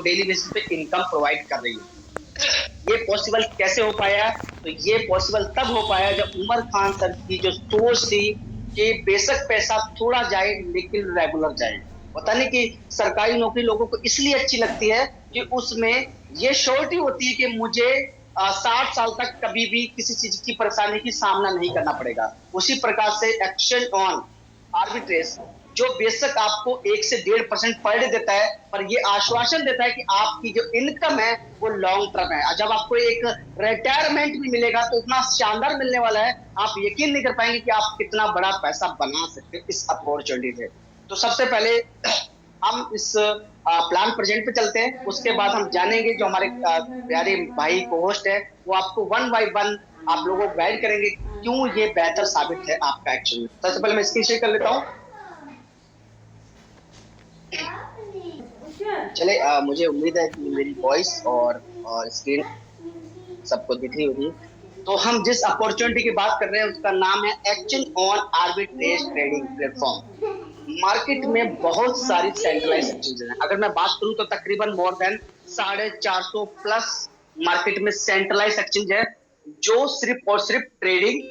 Daily basis पे income provide कर रही है। ये पॉसिबल कैसे हो पाया? तो ये पॉसिबल तब हो पाया जब उमर खान सर की जो सोच थी कि बेशक पैसा थोड़ा जाए लेकिन रेगुलर जाए। पता नहीं कि सरकारी नौकरी लोगों को इसलिए अच्छी लगती है कि उसमें ये श्योरिटी होती है कि मुझे 60 साल तक कभी भी किसी चीज की परेशानी की सामना नहीं करना पड़ेगा। उसी प्रकार से एक्शन ऑन आर्बिट्रेज जो बेशक आपको 1 से 1.5% पर डे देता है, पर ये आश्वासन देता है कि आपकी जो इनकम है वो लॉन्ग टर्म है। जब आपको एक रिटायरमेंट भी मिलेगा तो इतना शानदार मिलने वाला है, आप यकीन नहीं कर पाएंगे कि आप कितना बड़ा पैसा बना सकते हो इस अपॉर्चुनिटी से। तो सबसे पहले हम इस प्लान प्रेजेंट पे चलते हैं, उसके बाद हम जानेंगे जो हमारे प्यारे भाई को होस्ट है वो आपको वन बाय वन आप लोगों को गाइड करेंगे क्यों ये बेहतर साबित है आपका एक्शन में। सबसे पहले मैं स्क्रीन शेयर कर लेता हूँ। चले मुझे उम्मीद है कि मेरी वॉइस और स्क्रीन सबको दिख रही होगी। तो हम जिस अपॉर्चुनिटी की बात कर रहे हैं उसका नाम है action on arbitrage trading platform. Market में बहुत सारी सेंट्रलाइज एक्सचेंज हैं। अगर मैं बात करूं तो तकरीबन मोर देन 450 प्लस मार्केट में सेंट्रलाइज एक्सचेंज है जो सिर्फ और सिर्फ ट्रेडिंग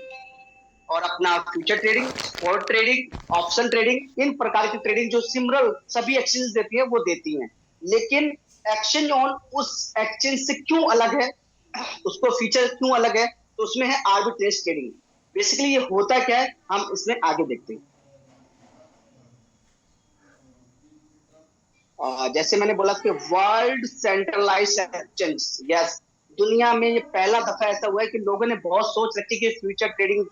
और अपना future trading, spot trading, option trading, इन प्रकार की ट्रेडिंग जो सिमरल सभी एक्सचेंज देती है वो देती हैं। लेकिन एक्सचेंज ऑन उस एक्सचेंज से क्यों अलग है, उसको फीचर क्यों अलग है, तो उसमें है आर्बिट्रेज ट्रेडिंग। बेसिकली ये होता क्या है हम इसमें आगे देखते हैं। जैसे मैंने बोला कि वर्ल्ड सेंट्रलाइज एक्सचेंज, यस, दुनिया में ये पहला दफा ऐसा हुआ है कि लोगों ने बहुत सोच रखी कि फ्यूचर ट्रेडिंग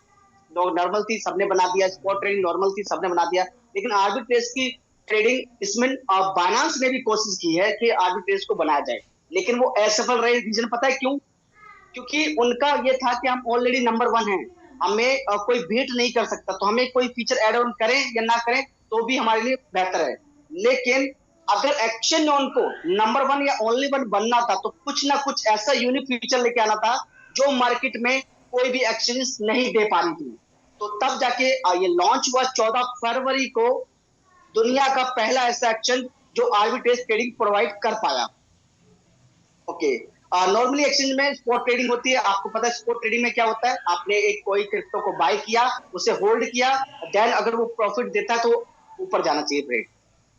नॉर्मल थी सबने बना दिया, स्पॉट ट्रेडिंग नॉर्मल थी सबने बना दिया, लेकिन आर्बिट्रेज की ट्रेडिंग इसमें बाइनेंस ने भी कोशिश की है कि आर्बिट्रेज को बनाया जाए, लेकिन वो असफल रहे। रीजन पता है क्यों? क्योंकि उनका ये था कि हम ऑलरेडी नंबर वन हैं, हमें कोई बीट नहीं कर सकता, तो हमें कोई फीचर एड ऑन करें या ना करें तो भी हमारे लिए बेहतर है। लेकिन अगर एक्शन ऑन को नंबर वन या ओनली वन बनना था तो कुछ ना कुछ ऐसा यूनिक फीचर लेके आना था जो मार्केट में कोई भी एक्सचेंज नहीं दे पा रही थी। तो तब जाके ये लॉन्च हुआ 14 फरवरी को, दुनिया का पहला ऐसा एक्सचेंज जो आर्बिट्रेज ट्रेडिंग प्रोवाइड कर पाया। ओके, नॉर्मली एक्सचेंज में स्पॉट ट्रेडिंग होती है, आपको पता है स्पॉट ट्रेडिंग में क्या होता है, आपने एक कोई क्रिप्टो को बाय किया, उसे होल्ड किया, देन अगर वो प्रॉफिट देता है तो ऊपर जाना चाहिए रेट,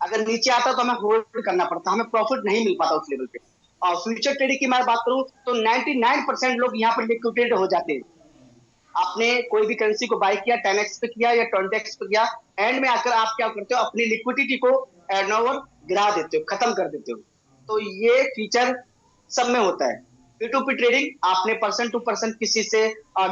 अगर नीचे आता तो हमें होल्ड करना पड़ता, हमें प्रॉफिट नहीं मिल पाता उस लेवल पे। और फ्यूचर ट्रेडिंग की मैं बात करूं तो 99% लोग यहाँ पर लिक्विडेट हो जाते हैं। आपने कोई भी करेंसी को बाय किया, 10x पे किया या 20x पे किया, एंड में आकर आप क्या करते हो, अपनी लिक्विडिटी को टर्नओवर गिरा देते हो, खत्म कर देते हो। तो ये फीचर सब में होता है। P2P ट्रेडिंग, आपने पर्सन टू पर्सन किसी से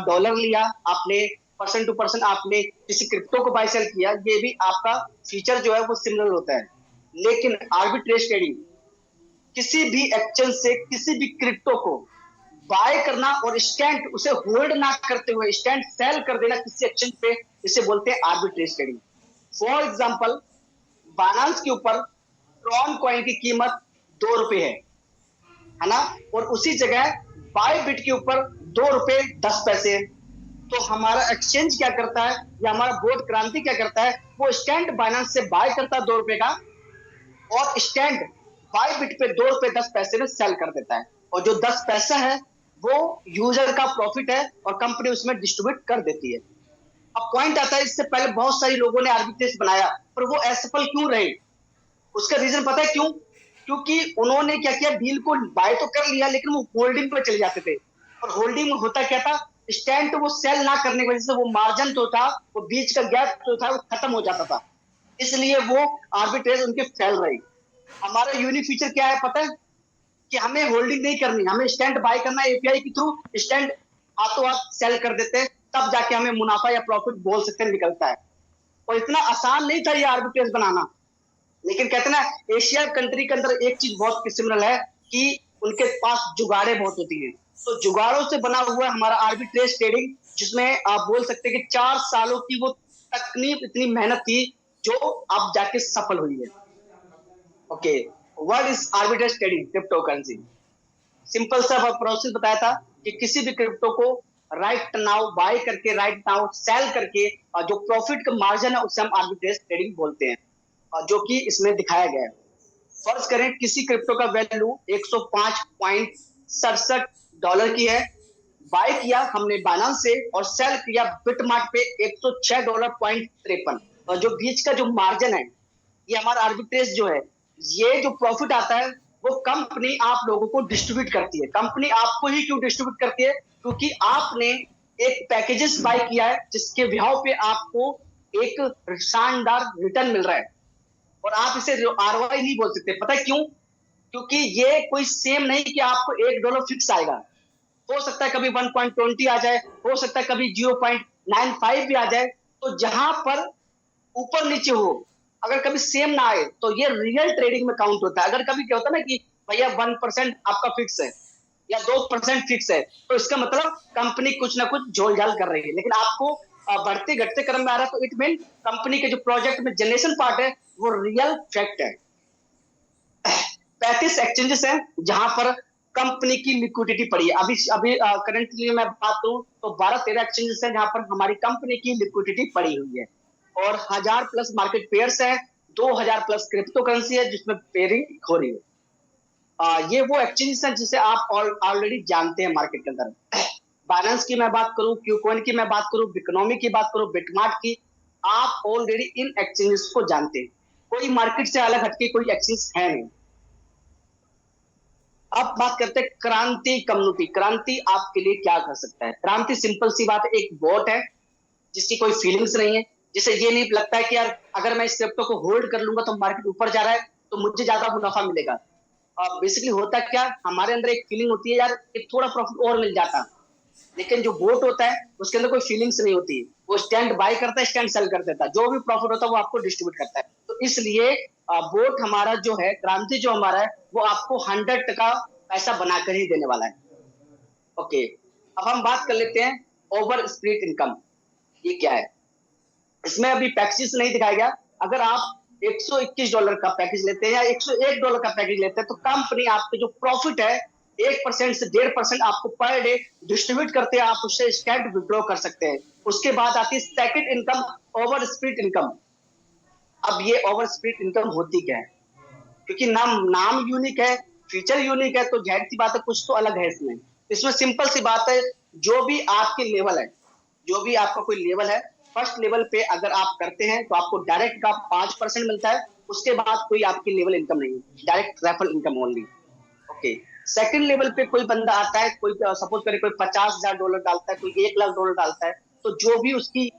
डॉलर लिया, आपने पर्सन टू पर्सन आपने किसी क्रिप्टो को बाय सेल किया, ये भी आपका फीचर जो है वो सिमिलर होता है। लेकिन आर्बिट्रेज ट्रेडिंग किसी भी एक्सचेंज से किसी भी क्रिप्टो को बाय करना और स्टैंड उसे होल्ड ना करते हुए स्टैंड सेल कर देना किसी एक्सचेंज पे, इसे बोलते हैं arbitrage trading. For example, Binance के ऊपर ट्रॉन कॉइन की कीमत ₹2 है ना, और उसी जगह बाय बिट के ऊपर ₹2.10 है। तो हमारा एक्सचेंज क्या करता है या हमारा बोर्ड क्रांति क्या करता है, वो स्टैंड बाइनेंस से बाय करता है ₹2 का, और स्टैंड बाय बिट पे ₹2.10 में सेल कर देता है, और जो 10 पैसा है वो यूजर का प्रॉफिट है और कंपनी उसमें डिस्ट्रीब्यूट कर देती है। अब पॉइंट आता है, इससे पहले बहुत सारी लोगों ने आर्बिट्रेज बनाया पर वो असफल क्यों रहे? उसका रीजन पता है क्यों? क्योंकि उन्होंने क्या किया, डील को बाय तो कर लिया लेकिन वो होल्डिंग पे चले जाते थे, और होल्डिंग में होता क्या था, स्टैंड तो वो सेल ना करने की वजह से वो मार्जिन तो था, वो बीच का गैप तो था, वो खत्म हो जाता था, इसलिए वो आर्बिट्रेज उनके फेल रही। हमारा यूनिक फीचर क्या है पता है, कि हमें होल्डिंग नहीं करनी, हमें स्टैंड बाय करना है, एपीआई के थ्रू स्टैंड हाथों हाथ सेल कर देते हैं, तब जाके हमें मुनाफा या प्रॉफिट बोल सकते हैं निकलता है। और इतना आसान नहीं था ये आर्बिट्रेज बनाना, लेकिन कहते ना, एशिया कंट्री के अंदर एक चीज बहुत सिमिलर है कि उनके पास जुगाड़े बहुत होती है। तो जुगाड़ों से बना हुआ हमारा आर्बिट्रेज ट्रेडिंग, जिसमें आप बोल सकते हैं कि 4 सालों की वो तकनीक, इतनी मेहनत थी जो अब जाके सफल हुई है। Okay, what is arbitrage trading crypto currency? Simple सा प्रोसेस बताया था कि किसी भी क्रिप्टो को राइट नाउ बाय करके राइट नाउ सेल करके जो प्रॉफिट का मार्जिन है उसे हम आर्बिट्रेज ट्रेडिंग बोलते हैं, जो कि इसमें दिखाया गया है। फर्ज करें किसी क्रिप्टो का वैल्यू $105.67 की है, बाय किया हमने बाइनेंस से और सेल किया बिटमार्ट पे $106.53, और जो बीच का जो मार्जिन है, ये हमारा आर्बिट्रेज जो है, ये जो प्रॉफिट आता है वो कंपनी आप लोगों को डिस्ट्रीब्यूट करती है। कंपनी आपको ही क्यों डिस्ट्रीब्यूट करती है? क्योंकि आपने एक पैकेजेस बाय किया है जिसके बिहाव पे आपको एक शानदार रिटर्न मिल रहा है, और आप इसे आरओआई नहीं बोल सकते। पता है क्यों? क्योंकि ये कोई सेम नहीं कि आपको $1 फिक्स आएगा। हो सकता है कभी 1.20 आ जाए, हो सकता है कभी 0.95 भी आ जाए। तो जहां पर ऊपर नीचे हो, अगर कभी सेम ना आए तो ये रियल ट्रेडिंग में काउंट होता है। अगर कभी क्या होता है ना कि भैया 1% आपका फिक्स है या 2% फिक्स है, तो इसका मतलब कंपनी कुछ ना कुछ झोल झाल कर रही है। लेकिन आपको बढ़ते घटते क्रम में आ रहा है, तो इट मीन कंपनी के जो प्रोजेक्ट में जनरेशन पार्ट है वो रियल फैक्ट है। 35 एक्सचेंजेस हैं जहां पर कंपनी की लिक्विडिटी पड़ी है। अभी अभी करंटली मैं बात करूं तो 12-13 एक्सचेंजेस हैं जहां पर हमारी कंपनी की लिक्विडिटी पड़ी हुई है, और 1000+ मार्केट पेयर्स है, 2000+ क्रिप्टो करेंसी है जिसमें पेयरिंग हो रही है। ये वो एक्सचेंजेस हैं जिसे आप ऑलरेडी जानते हैं मार्केट के अंदर। बाइनेंस की मैं बात करूं, क्यूकॉइन की मैं बात करूं, बिटनॉमी की बात करूं, बिटमार्ट की, आप ऑलरेडी इन एक्सचेंजेस को जानते हैं। कोई मार्केट से अलग हटके कोई एक्सचेंज है नहीं। अब बात करते हैं क्रांति कम्युनिटी। क्रांति आपके लिए क्या कर सकता है? क्रांति सिंपल सी बात है, एक बॉट है जिसकी कोई फीलिंग्स नहीं है, जिसे ये नहीं लगता है कि यार अगर मैं इस क्रिप्टो को होल्ड कर लूंगा तो मार्केट ऊपर जा रहा है तो मुझे ज्यादा मुनाफा मिलेगा। बेसिकली होता क्या, हमारे अंदर एक फीलिंग होती है यार कि थोड़ा प्रॉफिट और मिल जाता, लेकिन जो बोट होता है उसके अंदर कोई फीलिंग्स नहीं होती। वो स्टैंड बाय करता है, स्टैंड सेल कर देता है, जो भी प्रॉफिट होता है वो आपको डिस्ट्रीब्यूट करता है। तो इसलिए बोट हमारा जो है, क्रांति जो हमारा है, वो आपको 100% पैसा बनाकर ही देने वाला है। ओके, अब हम बात कर लेते हैं ओवर स्प्रिट इनकम। ये क्या है? इसमें अभी पैकेज नहीं दिखाया गया। अगर आप $121 का पैकेज लेते हैं या $101 का पैकेज लेते हैं, तो कंपनी आपके जो प्रॉफिट है 1% से 1.5% आपको पर डे डिस्ट्रीब्यूट करते हैं, आप उससे स्टैंड विड्रॉ कर सकते हैं। उसके बाद आती है second income, over spirit income. अब ये ओवर स्प्रिट इनकम होती क्या है? क्योंकि नाम नाम यूनिक है, फीचर यूनिक है, तो जाहिर सी बात है कुछ तो अलग है इसमें। इसमें सिंपल सी बात है, जो भी आपके लेवल है, जो भी आपका कोई लेवल है, फर्स्ट लेवल पे अगर आप करते हैं तो आपको डायरेक्ट का 5% मिलता है। उसके बाद कोई आपकी लेवल इनकम नहीं, direct referral income only. Okay, second level पे कोई बंदा आता है, कोई सपोज करे कोई $50,000 डालता है, कोई $1,00,000 डालता है, तो जो भी उसकी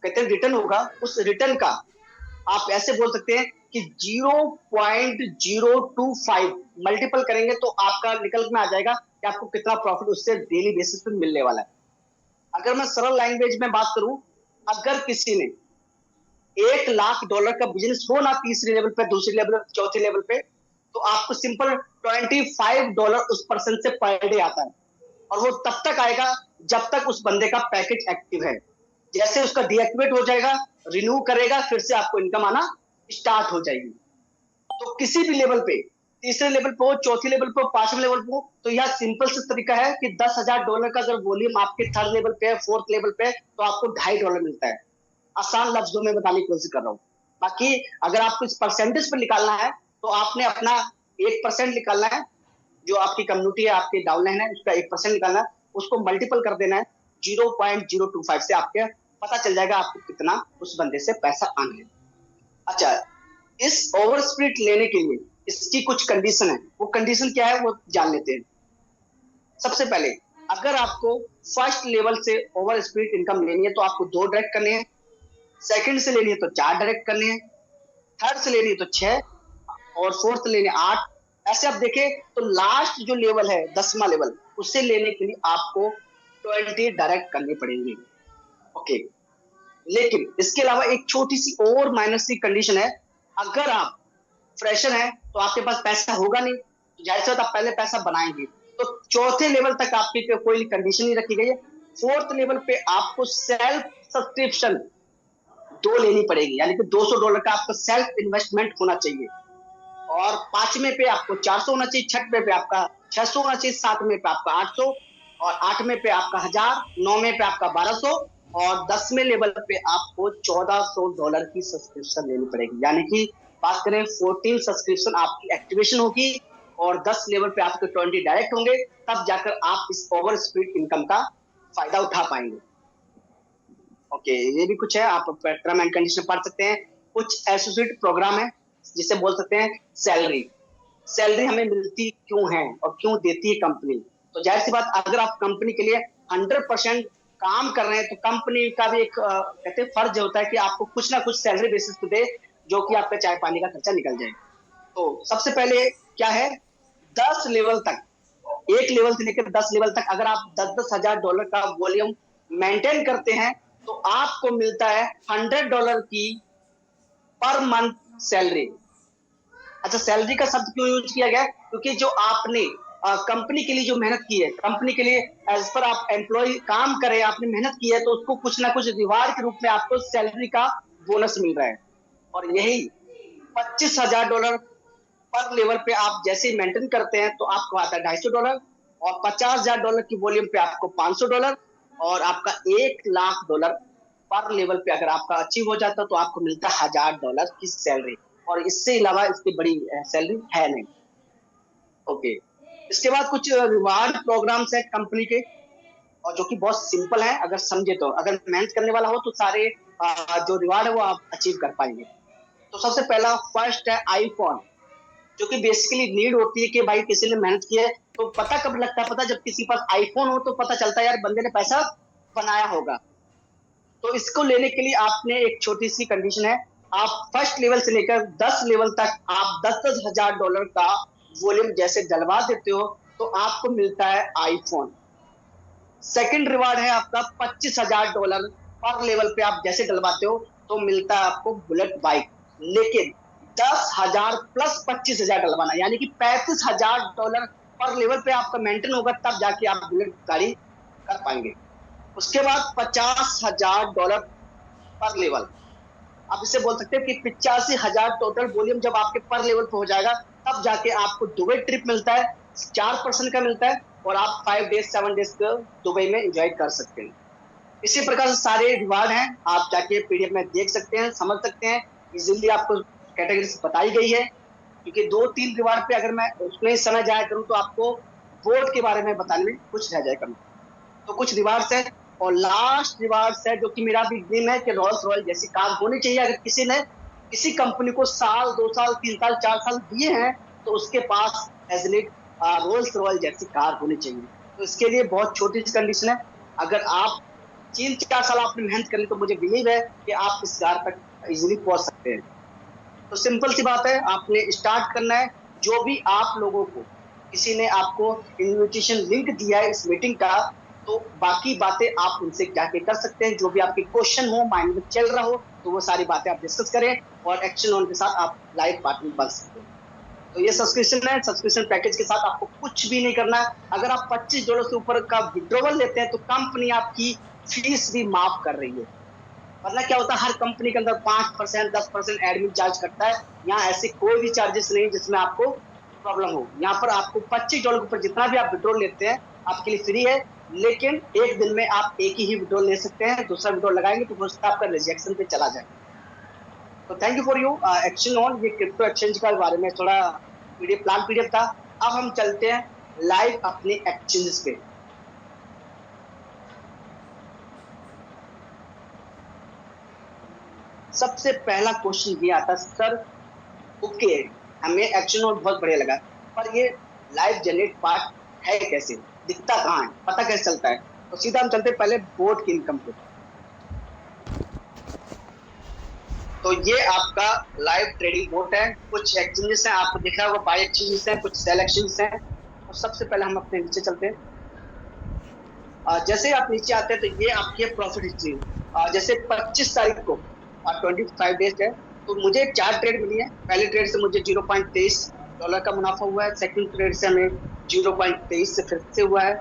कहते हैं रिटर्न होगा, उस रिटर्न का आप ऐसे बोल सकते हैं कि 0.025 मल्टीपल करेंगे तो आपका निकल में आ जाएगा कि आपको कितना प्रॉफिट उससे डेली बेसिस पे मिलने वाला है। अगर मैं सरल लैंग्वेज में बात करूं, अगर किसी ने $1,00,000 का बिजनेस हो ना, तीसरी लेवल पे, दूसरी लेवल, चौथी लेवल पे, तो आपको सिंपल $25 उस पर्सन से पर डे आता है, और वो तब तक आएगा जब तक उस बंदे का पैकेज एक्टिव है। जैसे उसका डीएक्टिवेट हो जाएगा, रिन्यू करेगा, फिर से आपको इनकम आना स्टार्ट हो जाएगी। तो किसी भी लेवल पे, तीसरे लेवल पे हो, चौथी लेवल पे हो, पांचवें लेवल पे हो, तो यह सिंपल सा तरीका है कि $10,000 का अगर वॉल्यूम आपके थर्ड लेवल पे है, फोर्थ लेवल पे है, तो आपको $2.5 मिलता है। आसान लफ्जों में बताने की कोशिश कर रहा हूँ। बाकी अगर आपको इस परसेंटेज पर निकालना है तो आपने अपना 1% निकालना है, जो आपकी कम्युनिटी है, आपके डाउनलाइन है, उसका 1% निकालना है, उसको मल्टीपल कर देना है 0.025 से, आपके पता चल जाएगा आपको कितना उस बंदे से पैसा आना है। अच्छा, इस ओवर स्प्रिट लेने के लिए इसकी कुछ कंडीशन है। वो कंडीशन क्या है वो जान लेते हैं। सबसे पहले, अगर आपको फर्स्ट लेवल से ओवर स्प्रिट इनकम लेनी है तो आपको 2 डायरेक्ट करने हैं, सेकंड से लेनी है तो 4 डायरेक्ट करने हैं, थर्ड से लेनी है तो 6, और फोर्थ से लेने 8। ऐसे आप देखें तो लास्ट जो लेवल है, 10वां लेवल, उससे लेने के लिए आपको 20 डायरेक्ट करनी पड़ेंगी। ओके, लेकिन इसके अलावा एक छोटी सी और माइनस की कंडीशन है। अगर आप फ्रेशर हैं तो आपके पास पैसा होगा नहीं, तो जाहिर सी बात आप पहले पैसा बनाएंगे। तो चौथे लेवल तक आपकी कोई कंडीशन नहीं रखी गई है। फोर्थ लेवल पे आपको सेल्फ सब्सक्रिप्शन 2 लेनी पड़ेगी, यानी कि $200 का आपका सेल्फ इन्वेस्टमेंट होना चाहिए। और पांचवें पे आपको 400 होना चाहिए, छठवें पे आपका 600 होना चाहिए, सातवें पे आपका 800, और आठवें पे आपका 1000, नौवें पे आपका 1200, और 10वें लेवल पे आपको $1,400 की सब्सक्रिप्शन लेनी पड़ेगी। यानी कि बात करें 14 सब्सक्रिप्शन आपकी एक्टिवेशन होगी और 10 लेवल पे आपके 20 डायरेक्ट होंगे, तब जाकर आप इस ओवर स्पीड इनकम का फायदा उठा पाएंगे। ओके, ये भी कुछ है, आप टर्म एंड कंडीशन पढ़ सकते हैं। कुछ एसोसिएट प्रोग्राम है जिसे बोल सकते हैं सैलरी। सैलरी हमें मिलती क्यों है और क्यों देती है कंपनी? तो जाहिर सी बात, अगर आप कंपनी के लिए 100% काम कर रहे हैं तो कंपनी का भी एक कहते हैं फर्ज होता है कि आपको कुछ ना कुछ सैलरी बेसिस पे दे, जो कि आपका चाय पानी का खर्चा निकल जाए। तो सबसे पहले क्या है, 10 लेवल तक, एक लेवल से लेकर 10 लेवल तक अगर आप 10,000 डॉलर का वॉल्यूम मेंटेन करते हैं तो आपको मिलता है $100 की पर मंथ सैलरी। अच्छा, सैलरी का शब्द क्यों यूज किया गया? क्योंकि जो आपने कंपनी के लिए जो मेहनत की है, कंपनी के लिए एज पर आप एम्प्लॉय काम करें, आपने मेहनत की है, तो उसको कुछ ना कुछ रिवार्ड के रूप में आपको सैलरी का बोनस मिल रहा है। और यही $25,000 पर लेवल पे आप जैसे ही मेंटेन करते हैं तो आपको आता है $250, और $50,000 की वॉल्यूम पे आपको $500, और आपका $1,00,000 पर लेवल पे अगर आपका अचीव हो जाता तो आपको मिलता है $1,000 की सैलरी। और इससे अलावा इसकी बड़ी सैलरी है नहीं। ओके, इसके बाद कुछ रिवार्ड प्रोग्राम्स है कंपनी के, और जो कि बहुत सिंपल है अगर समझे तो। अगर मेहनत करने वाला हो तो सारे जो रिवार्ड है वो आप अचीव कर पाएंगे। तो सबसे पहला फर्स्ट है आईफोन, जो कि बेसिकली नीड होती है कि भाई किसी ने मेहनत की है। तो पता कब लगता है? पता जब किसी के पास आईफोन हो तो पता चलता है यार बंदे ने पैसा बनाया होगा। तो इसको लेने के लिए आपने एक छोटी सी कंडीशन है, आप फर्स्ट लेवल से लेकर 10 लेवल तक आप $10,000 का वॉल्यूम जैसे डलवा देते हो तो आपको मिलता है आईफोन। सेकंड रिवार्ड है आपका $25,000 पर लेवल पे आप जैसे डलवाते हो तो मिलता है आपको बुलेट बाइक। लेकिन 10,000 प्लस 25,000 डलवाना, यानी कि $35,000 पर लेवल पे आपका मेंटेन होगा, तब जाके आप बुलेट गाड़ी कर पाएंगे। उसके बाद $50,000 पर लेवल, आप इसे बोल सकते हैं कि 85,000 टोटल वॉल्यूम जब आपके पर लेवल पे हो जाएगा, तब जाके आपको दुबई ट्रिप मिलता है, 4% का मिलता है, और आप 5 डेज 7 डेज का दुबई में एंजॉय कर सकते हैं। इसी प्रकार से सारे रिवार्ड हैं, आप जाके पीडीएफ में देख सकते हैं, समझ सकते हैं। इजीली आपको कैटेगरी बताई गई है, क्योंकि 2-3 रिवार्ड पे अगर मैं उसमें समय जाया करूं तो आपको बोर्ड के बारे में बताने में कुछ रह जाएगा। तो कुछ रिवार्ड्स है, और लास्ट रिवार्ड्स है जो कि मेरा भी ड्रीम है कि रोल्स रॉयल जैसी कार होनी चाहिए। अगर किसी ने किसी कंपनी को साल 2 साल 3 साल 4 साल दिए हैं तो उसके पास एजलिट रोल्स रॉयल जैसी कार होनी चाहिए। तो इसके लिए बहुत छोटी सी कंडीशन है, अगर आप 3-4 साल आपने मेहनत कर ली तो मुझे बिलीव है कि आप इस कार तक इजिली पहुंच सकते हैं। तो सिंपल सी बात है, आपने स्टार्ट करना है। जो भी आप लोगों को किसी ने आपको इनविटेशन लिंक दिया है इस मीटिंग का, तो बाकी बातें आप उनसे जाके कर सकते हैं। जो भी आपके क्वेश्चन हो, माइंड में चल रहा हो, तो वो सारी बातें आप डिस्कस करें, और एक्शन ऑन के साथ आप लाइव पार्टनर बन सकते हैं। तो ये सब्सक्रिप्शन है, सब्सक्रिप्शन पैकेज के साथ आपको कुछ भी नहीं करना है। अगर आप $25 से ऊपर का विड्रॉवल लेते हैं तो कंपनी आपकी फीस भी माफ कर रही है। वरना क्या होता है, हर कंपनी के अंदर 5% 10% एडमिन चार्ज करता है। यहाँ ऐसे कोई भी चार्जेस नहीं जिसमें आपको प्रॉब्लम हो। यहाँ पर आपको $25 के ऊपर जितना भी आप विड्रॉल लेते हैं आपके लिए फ्री है। लेकिन एक दिन में आप एक ही विड्रॉल ले सकते हैं, दूसरा विड्रॉल लगाएंगे तो हो सकता है आपका रिजेक्शन पे चला जाए। तो thank you for you action on, ये क्रिप्टो एक्सचेंज का बारे में थोड़ा पीडीएफ था। अब हम चलते हैं लाइव अपने एक्सचेंज पे। सबसे पहला क्वेश्चन ये आता है, सर ओके हमें एक्शन नोट बहुत बढ़िया लगा, पर ये लाइव जनरेट पार्ट है कैसे, दिखता कहाँ है, पता कैसे चलता है? तो सीधा हम चलते पहले बोर्ड की इनकम पे। तो ये आपका लाइव ट्रेडिंग बोर्ड है। कुछ एक्सचेंजेस हैं, आपको दिख रहा होगा बाय एक्सचेंजेस हैं, कुछ सेल एक्सचेंजेस हैं। तो सबसे पहले हम अपने नीचे चलते हैं। जैसे आप नीचे आते हैं तो ये आपकी प्रॉफिट हिस्ट्री। जैसे 25 तारीख को 25 डेज है, तो मुझे 4 ट्रेड मिली है। पहले ट्रेड से मुझे $0.23 का मुनाफा हुआ है, सेकंड ट्रेड से हमें 0.23 से फिर से हुआ है,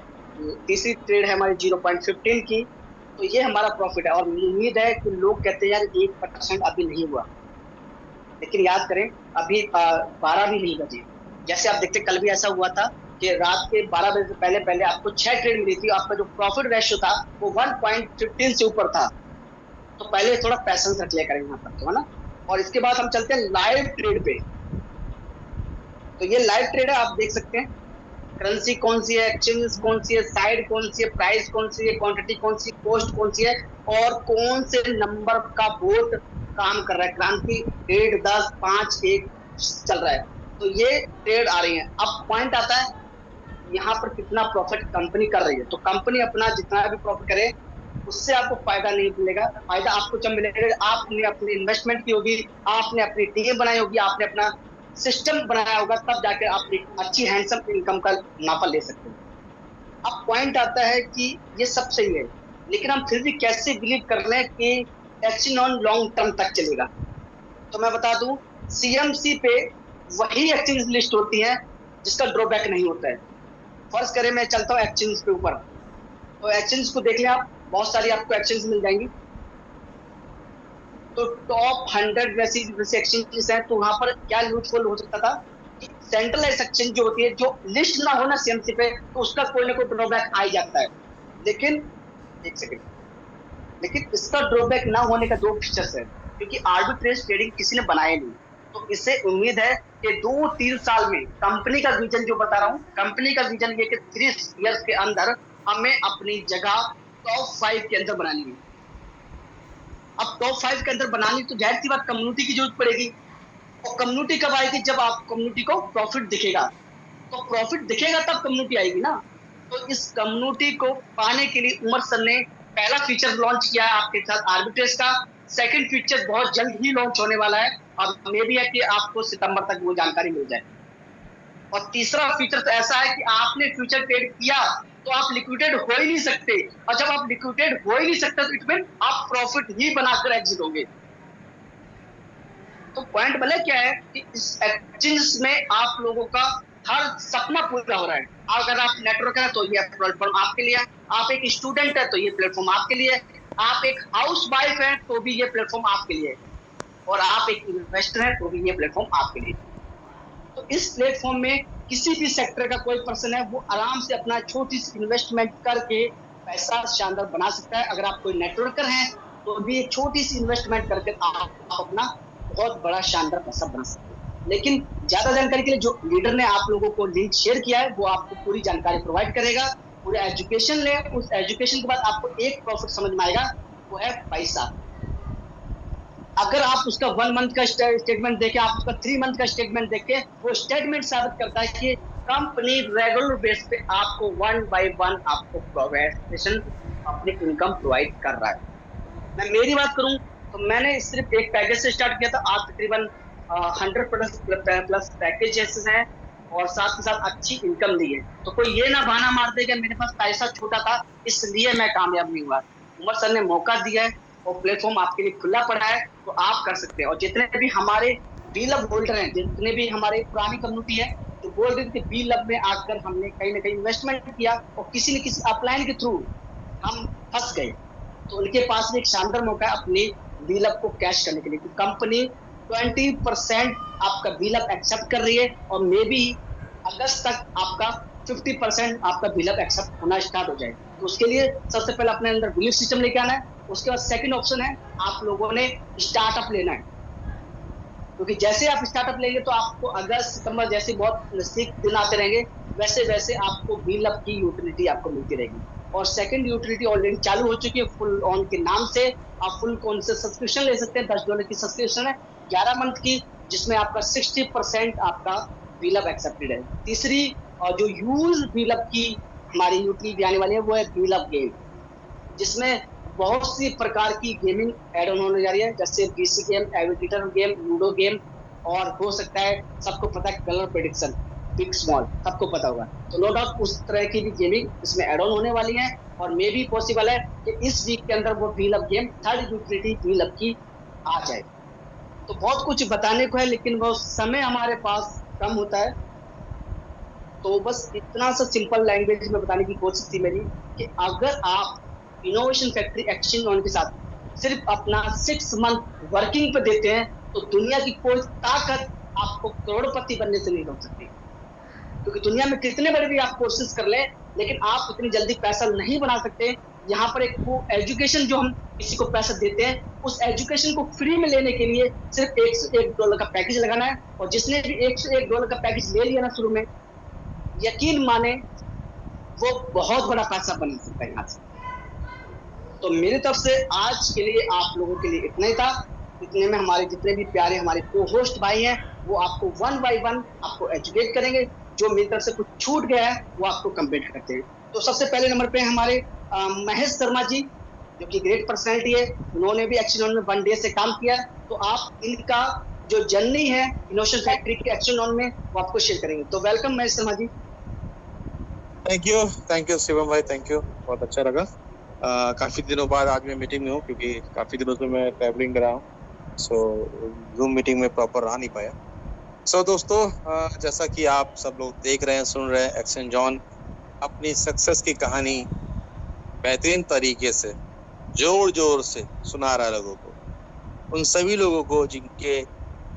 तीसरी ट्रेड है हमारी 0.15 की। तो ये हमारा प्रॉफिट है, और उम्मीद है कि लोग कहते हैं यार 1% अभी नहीं हुआ, लेकिन याद करें अभी 12 भी नहीं बजे। जैसे आप देखते कल भी ऐसा हुआ था कि रात के 12 बजे से पहले पहले आपको 6 ट्रेड मिली थी, आपका जो प्रॉफिट रेशियो था वो 1.15 से ऊपर था। तो पहले थोड़ा पैसेंस रख लिया करें यहाँ पर, तो है ना। और इसके बाद हम चलते हैं लाइव ट्रेड पे। तो ये लाइव ट्रेड है, आप देख सकते हैं करेंसी कौन सी है, एक्सचेंज कौन सी है, साइड कौन सी है, प्राइस कौन सी है, क्वांटिटी कौन सी, कॉस्ट कौन सी है, और कौन से नंबर का बोट काम कर रहा है। क्रांति 8, 10, 5, 1 चल रहा है। तो ये ट्रेड आ रही है। अब पॉइंट आता है यहाँ पर कितना प्रॉफिट कंपनी कर रही है। तो कंपनी अपना जितना भी प्रॉफिट करे उससे आपको फायदा नहीं मिलेगा। फायदा आपको जब मिलेगा आपने अपनी इन्वेस्टमेंट की होगी, आपने अपनी टीम बनाई होगी, आपने अपना सिस्टम बनाया होगा, तब जाकर आप एक अच्छी हैंडसम इनकम का मुनाफा ले सकते हैं। अब पॉइंट आता है कि ये सब सही है, लेकिन हम फिर भी कैसे बिलीव कर लें कि एक्शन ऑन लॉन्ग टर्म तक चलेगा। तो मैं बता दूं, सीएमसी पे वही एक्सचेंज लिस्ट होती है जिसका ड्रॉबैक नहीं होता है। फर्ज करें मैं चलता हूँ एक्सचेंज के ऊपर, तो एक्सचेंज को देख लें आप, बहुत सारी आपको एक्सचेंज मिल जाएंगी। तो टॉप 100 वैसी वैसे एक्सचेंजेस हैं, तो वहां पर क्या यूजफुल हो सकता था कि सेंट्रलाइज एक्सचेंज जो होती है, जो लिस्ट ना हो ना सीएमसी पे, तो उसका कोई ना कोई ड्रॉबैक आ ही जाता है। लेकिन एक सेकंड, लेकिन इसका ड्रॉबैक ना होने का दो फीचर्स है, क्योंकि आर्बिट्रेज ट्रेडिंग किसी ने बनाया नहीं। तो इससे उम्मीद है कि 2-3 साल में कंपनी का विजन जो बता रहा हूँ, कंपनी का विजन ये कि 3 इयर्स के अंदर हमें अपनी जगह टॉप 5 के अंदर बनानी है। अब टॉप 5 के अंदर बनानी तो जाहिर सी बात कम्युनिटी की जरूरत पड़ेगी। और कम्युनिटी कब आएगी? जब आप कम्युनिटी को प्रॉफिट दिखेगा। तो प्रॉफिट दिखेगा तब कम्युनिटी आएगी ना। तो इस कम्युनिटी को पाने के लिए उमर सर ने पहला फीचर लॉन्च किया है आपके साथ आर्बिट्रेज का। सेकंड फीचर बहुत जल्द ही लॉन्च होने वाला है, और मे भी है कि आपको सितंबर तक वो जानकारी मिल जाए। और तीसरा फीचर तो ऐसा है कि आपने फ्यूचर ट्रेड किया तो आप लिक्विडेट हो ही नहीं सकते, और जब आप लिक्विडेट हो ही नहीं सकते तो इट मीन आप प्रॉफिट ही बनाकर एग्जिट होंगे। तो पॉइंट भले क्या है कि इस एक्सचेंज में आप लोगों का हर सपना पूरा हो रहा है। अगर आप नेटवर्कर है तो ये प्लेटफॉर्म आपके लिए है, आप एक स्टूडेंट है तो ये प्लेटफॉर्म आपके लिए है, आप एक हाउस वाइफ है तो भी ये प्लेटफॉर्म आपके लिए है, और आप एक इन्वेस्टर है तो भी ये प्लेटफॉर्म आपके लिए। तो इस प्लेटफॉर्म में किसी भी सेक्टर का कोई पर्सन है वो आराम से अपना छोटी सी इन्वेस्टमेंट करके पैसा शानदार बना सकता है। अगर आप कोई नेटवर्कर हैं तो भी एक छोटी सी इन्वेस्टमेंट करके आप अपना बहुत बड़ा शानदार पैसा बना सकते हैं। लेकिन ज्यादा जानकारी के लिए जो लीडर ने आप लोगों को लिंक शेयर किया है वो आपको पूरी जानकारी प्रोवाइड करेगा। पूरे एजुकेशन ले, उस एजुकेशन के बाद आपको एक प्रॉफिट समझ में आएगा, वो है पैसा। अगर आप उसका 1 मंथ का स्टेटमेंट देखें, आप उसका 3 मंथ का स्टेटमेंट देखें, वो स्टेटमेंट साबित करता है कि कंपनी रेगुलर बेस पे आपको 1 बाय 1 आपको प्रोवेशन अपनी इनकम प्रोवाइड कर रहा है। मैं मेरी बात करूं तो मैंने सिर्फ एक पैकेज से स्टार्ट किया था, आज तकरीबन 100 प्लस पैकेजेस हैं, और साथ ही साथ अच्छी इनकम दी है। तो कोई ये ना बहाना मार दे कि मेरे पास पैसा छोटा था इसलिए मैं कामयाब नहीं हुआ। उमर सर ने मौका दिया है और प्लेटफॉर्म आपके लिए खुला पड़ा है, तो आप कर सकते हैं। और जितने भी हमारे बी-लब होल्डर हैं, जितने भी हमारे पुरानी कम्युनिटी है जो बोल रहे थे कि बी-लब में आकर हमने कहीं ना कहीं इन्वेस्टमेंट किया और किसी न किसी अपलाइन के थ्रू हम फंस गए, तो उनके पास भी एक शानदार मौका है अपनी बी-लब को कैश करने के लिए। तो कंपनी 20% आपका बी-लब एक्सेप्ट कर रही है, और मे बी अगस्त तक आपका 50% आपका बी-लब एक्सेप्ट होना स्टार्ट हो जाए। तो उसके लिए सबसे पहले अपने अंदर बिलीफ सिस्टम लेके आना है। उसके बाद सेकंड ऑप्शन है आप लोगों ने स्टार्टअप लेना है, क्योंकि जैसे आप स्टार्टअप लेंगे तो आपको अगस्त सितंबर जैसे बहुत नजदीक दिन आते रहेंगे, वैसे वैसे आपको बी-लब की यूटिलिटी आपको मिलती रहेगी। और सेकंड यूटिलिटी ऑलरेडी चालू हो चुकी है फुल ऑन के नाम से। आप फुल कौन से सब्सक्रिप्शन ले सकते हैं, $10 की सब्सक्रिप्शन है 11 मंथ की, जिसमें आपका 60% आपका बी-लब एक्सेप्टेड है। तीसरी और जो यूज बी-लब की हमारी यूटिलिटी आने वाली है वो है बी-लब गेम, जिसमें बहुत सी प्रकार की गेमिंग एड ऑन होने जा रही है, जैसे PC game, Aviator game, ludo game, और हो सकता है सबको पता है कलर प्रेडिक्शन, बिग स्मॉल सबको पता होगा। तो नो डाउट उस तरह की भी गेमिंग इसमें एड ऑन होने वाली है, और मे भी पॉसिबल है कि इस वीक के अंदर वो बी-लब गेम थर्ड यूटिलिटी बी-लब की आ जाए। तो बहुत कुछ बताने को है, लेकिन वो समय हमारे पास कम होता है। तो बस इतना सा सिंपल लैंग्वेज में बताने की कोशिश थी मेरी कि अगर आप इनोवेशन फैक्ट्री एक्सचेंज ऑन के साथ सिर्फ अपना 6 मंथ वर्किंग पे देते हैं, तो दुनिया की कोई ताकत आपको करोड़पति बनने से नहीं रोक सकती। क्योंकि दुनिया में कितने बड़े भी आप कोशिश कर ले, लेकिन आप इतनी जल्दी पैसा नहीं बना सकते। यहाँ पर एक वो एजुकेशन जो हम किसी को पैसा देते हैं उस एजुकेशन को फ्री में लेने के लिए सिर्फ $1 का पैकेज लगाना है, और जिसने भी $1 का पैकेज ले लिया ना शुरू में, यकीन माने वो बहुत बड़ा पैसा बना सकता है यहाँ से। तो मेरी तरफ से आज के लिए आप लोगों के लिए इतना ही था। इतने में हमारे जितने भी प्यारे हमारे को होस्ट भाई हैं, वो आपको वन बाय वन आपको एजुकेट करेंगे। जो मेरी तरफ से कुछ छूट गया है वो आपको कंप्लीट करते हैं। तो सबसे पहले नंबर पे हमारे महेश शर्मा जी, जो कि ग्रेट पर्सनैलिटी है। उन्होंने भी एक्शन में 1 डे से काम किया। तो आप इनका जो जर्नी है इनोवेशन फैक्ट्री के एक्शन ऑन में, वो आपको शेयर करेंगे। तो welcome Mahesh Sharma ji. Thank you Shivam भाई, थैंक यू, बहुत अच्छा लगा। काफी दिनों बाद आज मैं मीटिंग में हूँ, क्योंकि काफी दिनों से मैं ट्रैवलिंग कर रहा हूँ, सो जूम मीटिंग में प्रॉपर रह नहीं पाया। सो दोस्तों, जैसा कि आप सब लोग देख रहे हैं, सुन रहे हैं, एक्शन जॉन अपनी सक्सेस की कहानी बेहतरीन तरीके से जोर जोर से सुना रहा है लोगों को। उन सभी लोगों को जिनके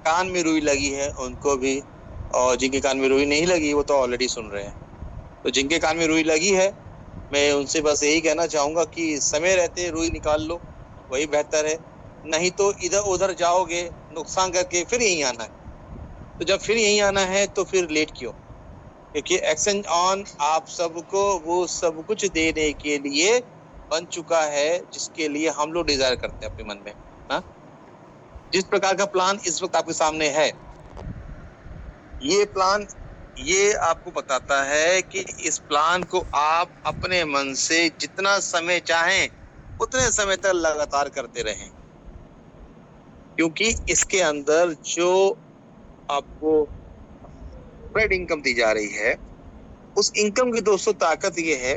कान में रुई लगी है उनको भी, और जिनके कान में रुई नहीं लगी वो तो ऑलरेडी सुन रहे हैं। तो जिनके कान में रुई लगी है, मैं उनसे बस यही कहना चाहूंगा कि समय रहते रुई निकाल लो, वही बेहतर है। नहीं तो इधर उधर जाओगे नुकसान करके, फिर यहीं आना है। तो जब फिर यहीं आना है तो फिर लेट क्यों? क्योंकि एक्शन ऑन आप सबको वो सब कुछ देने के लिए बन चुका है जिसके लिए हम लोग डिजायर करते हैं अपने मन में। हाँ, जिस प्रकार का प्लान इस वक्त आपके सामने है, ये प्लान ये आपको बताता है कि इस प्लान को आप अपने मन से जितना समय चाहें उतने समय तक लगातार करते रहें, क्योंकि इसके अंदर जो आपको स्प्रेड इनकम दी जा रही है, उस इनकम की दोस्तों ताकत ये है,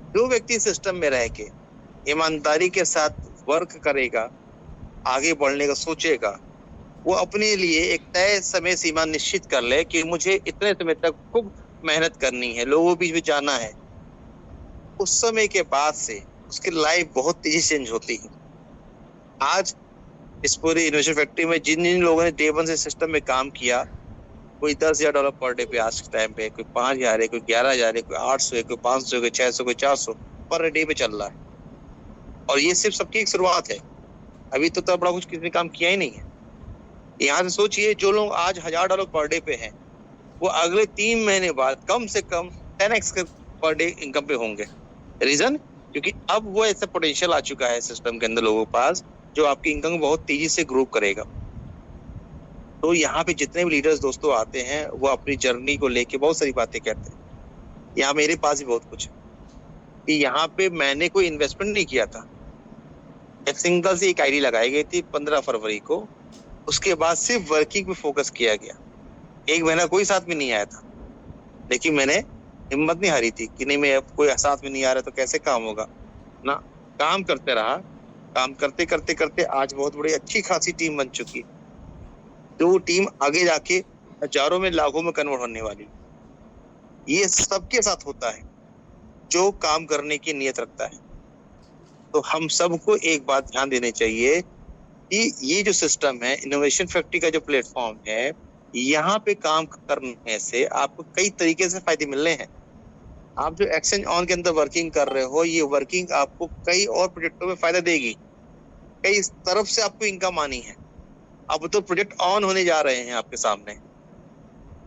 जो व्यक्ति सिस्टम में रह के ईमानदारी के साथ वर्क करेगा, आगे बढ़ने का सोचेगा, वो अपने लिए एक तय समय सीमा निश्चित कर ले कि मुझे इतने समय तक खूब मेहनत करनी है, लोगों के बीच में जाना है। उस समय के बाद से उसकी लाइफ बहुत तेजी से चेंज होती है। आज इस पूरी इनोवेशन फैक्ट्री में जिन जिन लोगों ने डे 1 से सिस्टम में काम किया, कोई $10,000 पर डे पे आज के टाइम पे, कोई 5,000 है, कोई 11,000 है, कोई 800 है, कोई 500, कोई 600, कोई 400 पर डे पे चल रहा है। और ये सिर्फ सबकी एक शुरुआत है, अभी तो बड़ा कुछ किसी ने काम किया ही नहीं है। यहाँ से सोचिए, जो लोग आज $1,000 पर डे पे हैं, वो अगले 3 महीने बाद कम से कम 10x पर डे इनकम पे होंगे। रीजन, क्योंकि अब वो ऐसा पोटेंशियल आ चुका है सिस्टम के अंदर लोगों के पास, जो आपकी इनकम बहुत तेजी से ग्रो करेगा। तो यहाँ पे जितने भी लीडर्स दोस्तों आते हैं, वो अपनी जर्नी को लेके बहुत सारी बातें कहते हैं। यहाँ मेरे पास भी बहुत कुछ है कि यहाँ पे मैंने कोई इन्वेस्टमेंट नहीं किया था। एक सिंगल से एक आईडी लगाई गई थी 15 फरवरी को, उसके बाद सिर्फ वर्किंग पे फोकस किया गया। 1 महीना कोई साथ में नहीं आया था, लेकिन मैंने हिम्मत नहीं हारी थी कि नहीं, मैं कोई साथ में नहीं आ रहा तो कैसे काम होगा ना। काम करते रहा, काम करते करते करते आज बहुत बड़ी अच्छी खासी टीम बन चुकी, जो टीम आगे जाके हजारों में लाखों में कन्वर्ट होने वाली। ये सबके साथ होता है जो काम करने की नीयत रखता है। तो हम सबको एक बात ध्यान देनी चाहिए कि ये जो सिस्टम है, इनोवेशन फैक्ट्री का जो प्लेटफॉर्म है, यहाँ पे काम करने से आपको कई तरीके से फायदे मिल रहे हैं। आप जो एक्शन ऑन के अंदर वर्किंग कर रहे हो, ये वर्किंग आपको कई और प्रोजेक्टों में फायदा देगी, कई तरफ से आपको इनकम आनी है। अब तो प्रोजेक्ट ऑन होने जा रहे हैं आपके सामने,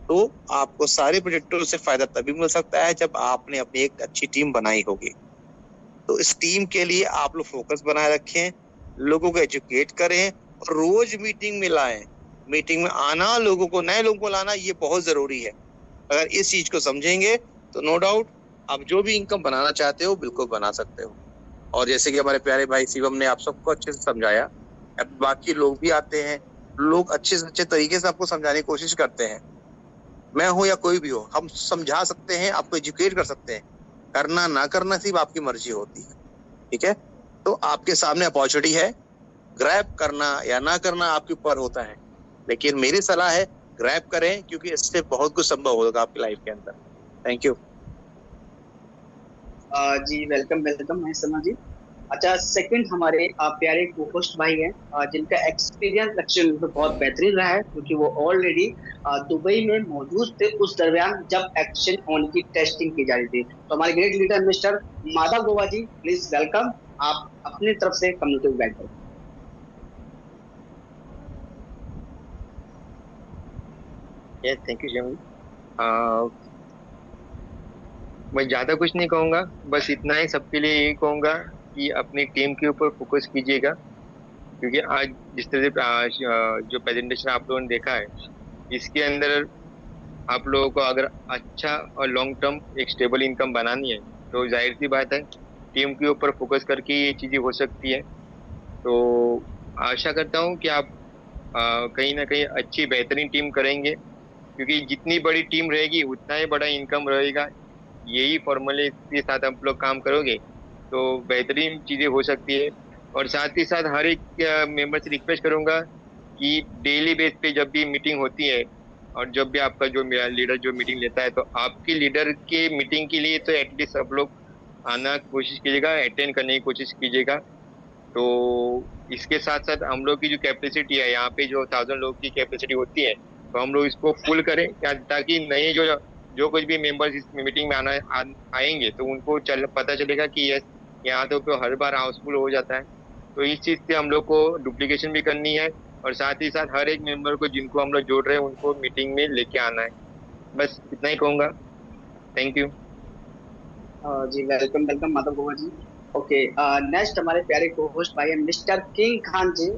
तो आपको सारे प्रोजेक्टों से फायदा तभी मिल सकता है जब आपने अपनी एक अच्छी टीम बनाई होगी। तो इस टीम के लिए आप लोग फोकस बनाए रखें, लोगों को एजुकेट करें और रोज मीटिंग में लाएं। मीटिंग में आना, लोगों को, नए लोगों को लाना, ये बहुत जरूरी है। अगर इस चीज को समझेंगे तो नो डाउट आप जो भी इनकम बनाना चाहते हो बिल्कुल बना सकते हो। और जैसे कि हमारे प्यारे भाई शिवम ने आप सबको अच्छे से समझाया, अब बाकी लोग भी आते हैं, लोग अच्छे से अच्छे तरीके से आपको समझाने की कोशिश करते हैं। मैं हो या कोई भी हो, हम समझा सकते हैं, आपको एजुकेट कर सकते हैं। करना ना करना सिर्फ आपकी मर्जी होती है, ठीक है। तो आपके सामने अपॉर्चुनिटी है, ग्रैब करना या ना करना आपके ऊपर होता है, लेकिन मेरी सलाह है ग्रैब करें, क्योंकि इससे बहुत कुछ संभव होगा आपकी लाइफ के अंदर। थैंक यू जी वेलकम वेलकम महेश शर्मा जी। अच्छा, सेकंड हमारे प्यारे को होस्ट भाई हैं, जिनका एक्सपीरियंस एक्चुअली बहुत बेहतरीन रहा है, क्योंकि वो ऑलरेडी दुबई में मौजूद थे उस दरमियान जब एक्शन ऑन की टेस्टिंग की जा रही थी। तो हमारे great leader mister Madhav Goa ji, please welcome. आप अपनी तरफ से कम्युनिटी को गाइड करें। Yes, thank you Shivam. मैं ज़्यादा कुछ नहीं कहूँगा, बस इतना ही सबके लिए यही कहूँगा कि अपनी टीम के ऊपर फोकस कीजिएगा, क्योंकि आज जिस तरह से जो प्रेजेंटेशन आप लोगों ने देखा है, इसके अंदर आप लोगों को अगर अच्छा और लॉन्ग टर्म एक स्टेबल इनकम बनानी है, तो जाहिर सी बात है टीम के ऊपर फोकस करके ये चीज़ें हो सकती है। तो आशा करता हूँ कि आप कहीं ना कहीं अच्छी बेहतरीन टीम करेंगे, क्योंकि जितनी बड़ी टीम रहेगी उतना ही बड़ा इनकम रहेगा। यही फॉर्मूले के साथ आप लोग काम करोगे तो बेहतरीन चीजें हो सकती है। और साथ ही साथ हर एक मेंबर से रिक्वेस्ट करूंगा कि डेली बेस पे जब भी मीटिंग होती है, और जब भी आपका जो मेरा लीडर जो मीटिंग लेता है, तो आपके लीडर के मीटिंग के लिए तो एटलीस्ट सब लोग आना कोशिश कीजिएगा, अटेंड करने की कोशिश कीजिएगा। तो इसके साथ साथ हम लोग की जो कैपेसिटी है यहाँ पे, जो 1000 लोग की कैपेसिटी होती है, तो हम लोग इसको फुल करें ताकि नए जो जो कुछ भी मेंबर्स इस मीटिंग में आएंगे तो उनको पता चलेगा कि यस, यहाँ तो हर बार हाउसफुल हो जाता है। तो इस चीज से हम लोग को डुप्लीकेशन भी करनी है, और साथ ही साथ हर एक मेंबर को जिनको हम लोग जोड़ रहे हैं उनको मीटिंग में लेके आना है। बस इतना ही कहूंगा। Thank you. जी welcome welcome Madhav Goa ji. Okay, next हमारे प्यारे को होस्ट भाई मिस्टर किंग खान जी,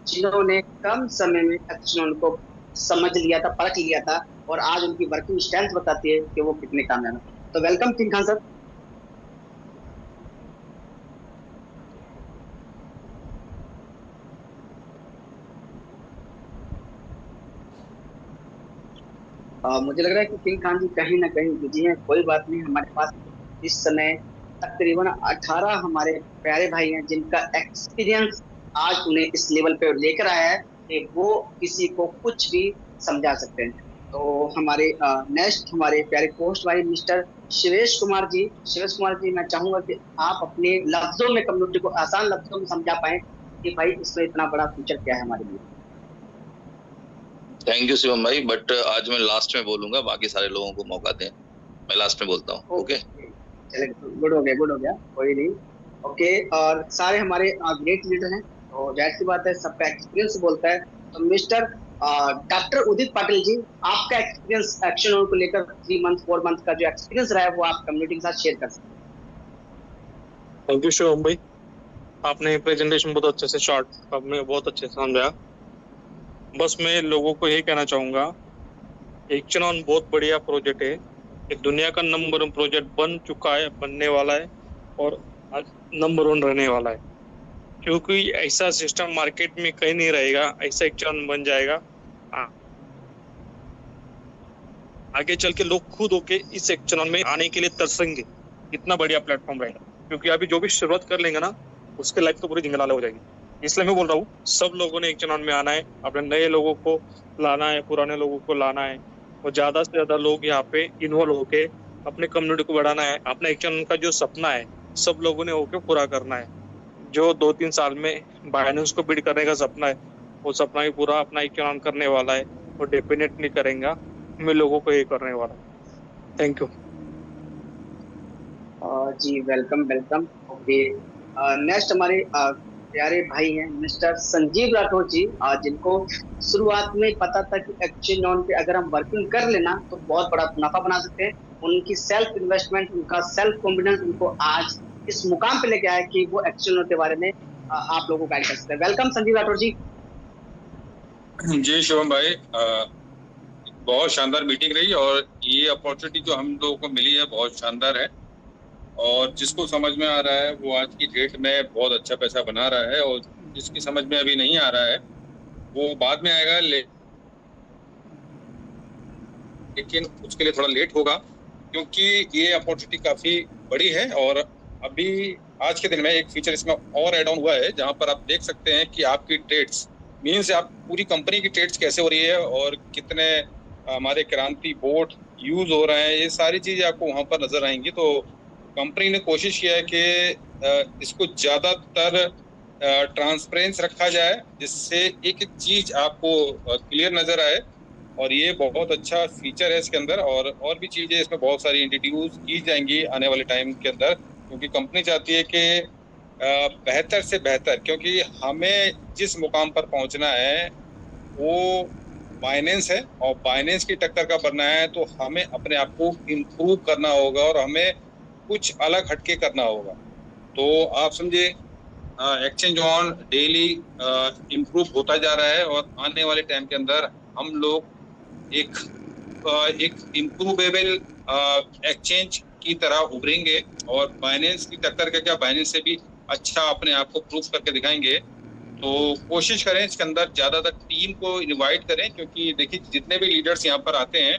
जिन्होंने कम समय में एक्चुअली उनको समझ लिया था, परख लिया था, और आज उनकी वर्किंग स्ट्रेंथ बताती है कि वो कितने कामयाब हैं। तो वेलकम किंग खान सर। मुझे लग रहा है कि किंग खान जी कहीं ना कहीं बिजी हैं, कोई बात नहीं। हमारे पास इस समय तकरीबन 18 हमारे प्यारे भाई हैं जिनका एक्सपीरियंस आज उन्हें इस लेवल पे लेकर आया है कि वो किसी को कुछ भी समझा सकते हैं। तो हमारे नेक्स्ट हमारे प्यारे पोस्ट भाई मिस्टर शिवेश कुमार जी। शिवेश कुमार जी, मैं चाहूंगा कि आप अपने लफ्जों में कम्युनिटी को आसान लफ्जों में समझा पाए कि भाई इसमें इतना बड़ा फ्यूचर क्या है हमारे लिए। थैंक यू शिवम भाई, बट आज मैं लास्ट में बोलूंगा, बाकी सारे लोगों को मौका दें। मैं लास्ट में बोलता हूँ। ओके, चले, गुड हो गया, गुड हो गया, कोई नहीं। ओके, और सारे हमारे ग्रेट लीडर हैं, तो जाहिर सी बात है सबका एक्सपीरियंस बोलता है। तो मिस्टर डॉक्टर उदित पाटिल जी, आपका एक्सपीरियंस एक्शन को लेकर 3 मंथ 4 मंथ का जो एक्सपीरियंस रहा है वो आप कम्युनिटी के साथ शेयर कर सकते हैं। थैंक यू शिवम भाई, आपने प्रेजेंटेशन बहुत अच्छे से शॉर्ट आपने बहुत अच्छे से समझाया। बस मैं लोगों को यही कहना चाहूँगा, एक्शन बहुत बढ़िया प्रोजेक्ट है। ये दुनिया का नंबर 1 प्रोजेक्ट बन चुका है, बनने वाला है, और नंबर 1 रहने वाला है, क्योंकि ऐसा सिस्टम मार्केट में कहीं नहीं रहेगा। ऐसा एक्शन बन जाएगा, आगे चल के लोग खुद होके इस एक्शन में आने के लिए तरसेंगे। इतना बढ़िया प्लेटफॉर्म रहेगा, क्योंकि अभी जो भी शुरुआत कर लेंगे ना, उसके लाइफ तो पूरी जिंगलाला हो जाएगी। इसलिए मैं बोल रहा हूँ, सब लोगों ने एक्शन में आना है, अपने नए लोगों को लाना है, पुराने लोगों को लाना है, और ज्यादा से ज्यादा लोग यहाँ पे इन्वॉल्व होके अपने कम्युनिटी को बढ़ाना है। अपने एक्शन का जो सपना है सब लोगों ने होके पूरा करना है। जो 2-3 साल में बाइनेंस को बिल्ड करने का सपना है, वो सपना भी पूरा अपना एक्शन करने वाला है, और डेफिनेटली करेंगे। मैं लोगों को ये करने वाला हूँ। Thank you. जी वेलकम वेलकम। ओके, नेक्स्ट हमारे प्यारे भाई हैं मिस्टर संजीव राठौर जी, जिनको शुरुआत में पता था कि एक्चुअली ऑन पे अगर हम वर्किंग कर लेना तो बहुत बड़ा मुनाफा बना सकते हैं। उनकी सेल्फ इन्वेस्टमेंट, उनका सेल्फ कॉन्फिडेंस उनको आज इस मुकाम पे लेके आया कि वो एक्चुअल के बारे में आप लोगों को गाइड कर सकते हैं। वेलकम संजीव राठौर जी। जी शिवम भाई, बहुत शानदार मीटिंग रही, और ये अपॉर्चुनिटी जो हम लोगों को मिली है बहुत शानदार है। और जिसको समझ में आ रहा है वो आज की डेट में बहुत अच्छा पैसा बना रहा है, और जिसकी समझ में अभी नहीं आ रहा है वो बाद में आएगा, लेकिन उसके लिए थोड़ा लेट होगा, क्योंकि ये अपॉर्चुनिटी काफी बड़ी है। और अभी आज के दिन में एक फीचर इसमें और एड ऑन हुआ है, जहां पर आप देख सकते हैं कि आपकी ट्रेड्स मीन्स आप पूरी कंपनी की ट्रेड्स कैसे हो रही है, और कितने हमारे क्रांति बोट यूज हो रहे हैं, ये सारी चीजें आपको वहां पर नजर आएंगी। तो कंपनी ने कोशिश किया है कि इसको ज्यादातर ट्रांसपेरेंस रखा जाए, जिससे एक एक चीज आपको क्लियर नजर आए, और ये बहुत अच्छा फीचर है इसके अंदर। और भी चीजें इसमें बहुत सारी इंट्रोड्यूस की जाएंगी आने वाले टाइम के अंदर, क्योंकि कंपनी चाहती है कि बेहतर से बेहतर, क्योंकि हमें जिस मुकाम पर पहुंचना है वो बाइनेंस है और बाइनेंस की टक्कर का बनना है तो हमें अपने आप को इम्प्रूव करना होगा और हमें कुछ अलग हटके करना होगा। तो आप समझे एक्सचेंज ऑन डेली इम्प्रूव होता जा रहा है और आने वाले टाइम के अंदर हम लोग एक इम्प्रूवेबल एक्सचेंज की तरह उभरेंगे और बाइनेंस की टक्कर का क्या, बाइनेंस से भी अच्छा अपने आप को प्रूव करके दिखाएंगे। तो कोशिश करें इसके अंदर ज्यादातर टीम को इनवाइट करें, क्योंकि देखिए जितने भी लीडर्स यहाँ पर आते हैं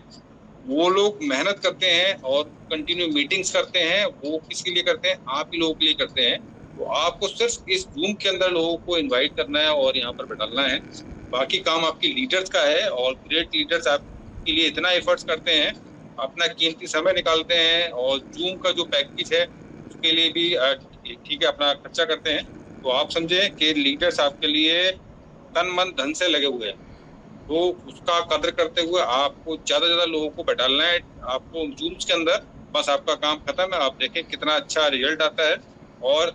वो लोग मेहनत करते हैं और कंटिन्यू मीटिंग्स करते हैं। वो किसके लिए करते हैं? आप ही लोगों के लिए करते हैं। तो आपको सिर्फ इस रूम के अंदर लोगों को इनवाइट करना है और यहाँ पर बैठाना है। बाकी काम आपकी लीडर्स का है और ग्रेट लीडर्स आपके लिए इतना एफर्ट्स करते हैं, अपना कीमती समय निकालते हैं और जूम का जो पैकेज है उसके लिए भी ठीक है अपना खर्चा करते हैं। तो आप समझे कि लीडर्स आपके लिए तन मन धन से लगे हुए हैं, तो उसका कदर करते हुए आपको ज्यादा से ज्यादा लोगों को बैठाना है आपको जूम्स के अंदर। बस आपका काम खत्म है। आप देखें कितना अच्छा रिजल्ट आता है और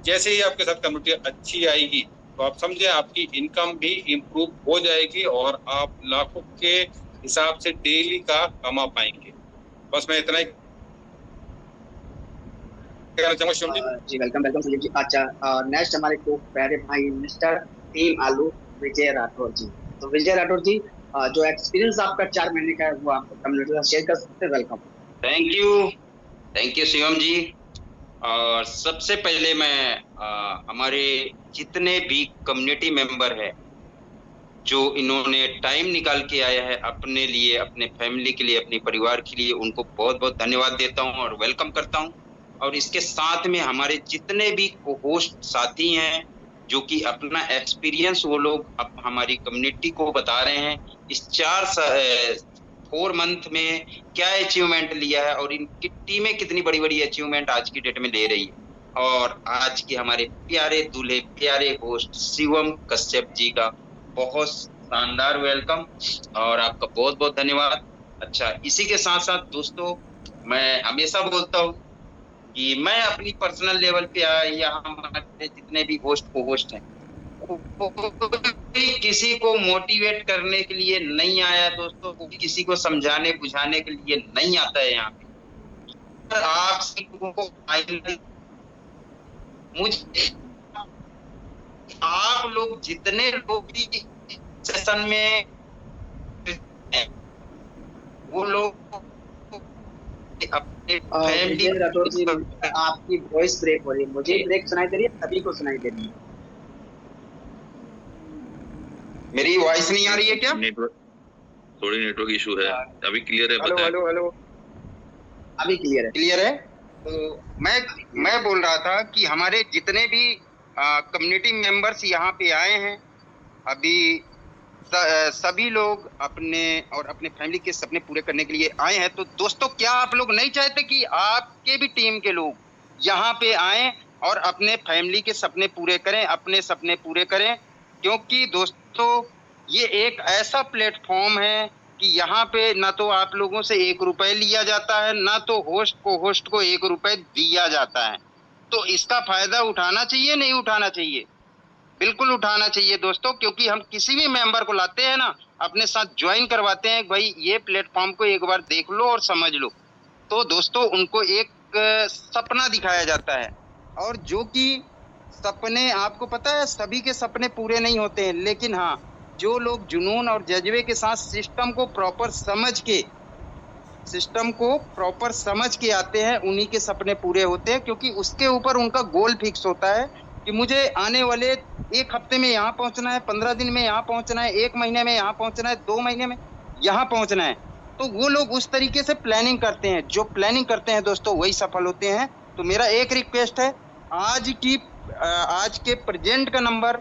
जैसे ही आपके साथ कम्युनिटी अच्छी आएगी तो आप समझे आपकी इनकम भी इम्प्रूव हो जाएगी और आप लाखों के हिसाब से डेली का कमा पाएंगे। बस मैं इतना ही कहना चाहूंगा। शिवम जी वेलकम संदीप जी। अच्छा, नेक्स्ट हमारे को प्यारे भाई मिस्टर टीम आलू विजय राठौर जी। तो विजय राठौर जी, जो एक्सपीरियंस आपका 4 महीने का है वो आप कम्युनिटी के साथ शेयर कर सकते हैं। वेलकम। थैंक यू शिवम जी। और सबसे पहले मैं हमारे जितने भी कम्युनिटी मेंबर है जो इन्होंने टाइम निकाल के आया है अपने लिए, अपने फैमिली के लिए, अपने परिवार के लिए, उनको बहुत बहुत धन्यवाद देता हूं और वेलकम करता हूं। और इसके साथ में हमारे जितने भी होस्ट साथी हैं जो कि अपना एक्सपीरियंस वो लोग हमारी कम्युनिटी को बता रहे हैं इस 4 मंथ में क्या अचीवमेंट लिया है और इनकी टीमें कितनी बड़ी बड़ी अचीवमेंट आज की डेट में ले रही है। और आज के हमारे प्यारे दूल्हे, प्यारे होस्ट शिवम कश्यप जी का बहुत शानदार वेलकम और आपका बहुत बहुत धन्यवाद। अच्छा, इसी के साथ साथ दोस्तों मैं हमेशा बोलता हूँ कि मैं अपनी पर्सनल लेवल पे यहाँ हमारे जितने भी होस्ट हैं किसी को मोटिवेट करने के लिए नहीं आया दोस्तों, किसी को समझाने बुझाने के लिए नहीं आता है यहाँ पे। मुझे आप लोग जितने लोग भी सेशन में वो लोग अपने फैमिली। राठौर जी, आपकी वॉइस ब्रेक हो रही है, मुझे ब्रेक सुनाई दे रही है, सभी को सुनाई दे रही है। मेरी वॉइस नहीं आ रही है क्या? थोड़ी नेटवर्क इशू है। अभी क्लियर है? हेलो हेलो, अभी क्लियर है। तो मैं बोल रहा था कि हमारे जितने भी कम्युनिटी मेंबर्स यहाँ पे आए हैं अभी सभी लोग अपने और अपने फैमिली के सपने पूरे करने के लिए आए हैं। तो दोस्तों क्या आप लोग नहीं चाहते कि आपके भी टीम के लोग यहाँ पे आएं और अपने फैमिली के सपने पूरे करें, अपने सपने पूरे करें? क्योंकि दोस्तों ये एक ऐसा प्लेटफॉर्म है कि यहाँ पे ना तो आप लोगों से 1 रुपए लिया जाता है, ना तो होस्ट को 1 रुपए दिया जाता है। तो इसका फायदा उठाना चाहिए, नहीं उठाना चाहिए? बिल्कुल उठाना चाहिए दोस्तों, क्योंकि हम किसी भी मेंबर को लाते हैं ना अपने साथ ज्वाइन करवाते हैं, भाई ये प्लेटफॉर्म को एक बार देख लो और समझ लो। तो दोस्तों उनको एक सपना दिखाया जाता है और जो कि सपने आपको पता है सभी के सपने पूरे नहीं होते हैं, लेकिन हाँ जो लोग जुनून और जज्बे के साथ सिस्टम को प्रॉपर समझ के आते हैं उन्हीं के सपने पूरे होते हैं। क्योंकि उसके ऊपर उनका गोल फिक्स होता है कि मुझे आने वाले 1 हफ्ते में यहाँ पहुँचना है, 15 दिन में यहाँ पहुँचना है, 1 महीने में यहाँ पहुँचना है, 2 महीने में यहाँ पहुँचना है। तो वो लोग उस तरीके से प्लानिंग करते हैं। जो प्लानिंग करते हैं दोस्तों वही सफल होते हैं। तो मेरा एक रिक्वेस्ट है, आज के प्रेजेंट का नंबर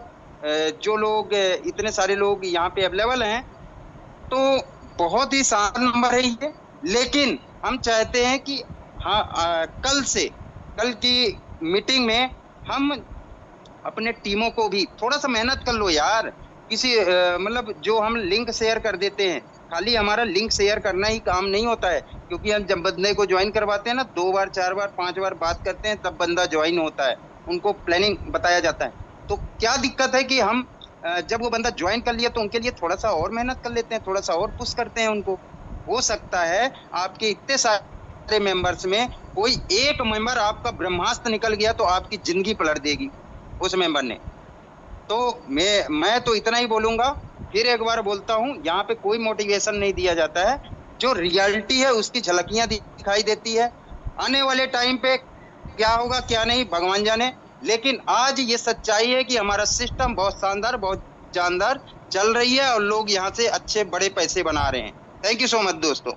जो लोग इतने सारे लोग यहाँ पे अवेलेबल हैं तो बहुत ही शानदार नंबर है ये। लेकिन हम चाहते हैं कि हाँ कल की मीटिंग में हम अपने टीमों को भी थोड़ा सा मेहनत कर लो यार। किसी मतलब जो हम लिंक शेयर कर देते हैं, खाली हमारा लिंक शेयर करना ही काम नहीं होता है। क्योंकि हम जब बंदे को ज्वाइन करवाते हैं ना 2 बार 4 बार 5 बार बात करते हैं तब बंदा ज्वाइन होता है, उनको प्लानिंग बताया जाता है। तो क्या दिक्कत है कि हम जब वो बंदा ज्वाइन कर लिया तो उनके लिए थोड़ा सा और मेहनत कर लेते हैं, थोड़ा सा और पुश करते हैं उनको। हो सकता है आपके इतने सारे मेंबर्स में कोई एक मेंबर आपका ब्रह्मास्त्र निकल गया तो आपकी जिंदगी पलट देगी उस मेंबर ने। तो मैं तो इतना ही बोलूंगा, फिर एक बार बोलता हूँ, यहाँ पे कोई मोटिवेशन नहीं दिया जाता है, जो रियलिटी है उसकी झलकियां दिखाई देती है। आने वाले टाइम पे क्या होगा क्या नहीं भगवान जाने, लेकिन आज ये सच्चाई है कि हमारा सिस्टम बहुत शानदार, बहुत जानदार चल रही है और लोग यहाँ से अच्छे बड़े पैसे बना रहे हैं। थैंक यू सो मच दोस्तों।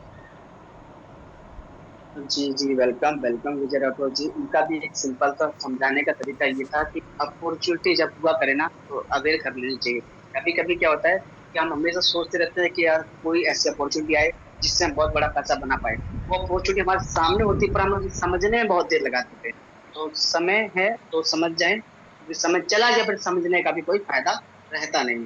जी जी, वेलकम वेलकम विजय राठौर जी। उनका भी एक सिंपल सा समझाने का तरीका ये था कि अपॉर्चुनिटी जब हुआ करे ना तो अवेयर कर लेनी चाहिए। कभी कभी क्या होता है कि हम हमेशा सोचते रहते हैं कि यार कोई ऐसी अपॉर्चुनिटी आए जिससे हम बहुत बड़ा पैसा बना पाए। वो अपॉर्चुनिटी हमारे सामने होती है पर हम उसे समझने में बहुत देर लगा देते हैं। तो समय है तो समझ जाए, समय चला गया फिर समझने का भी कोई फायदा रहता नहीं।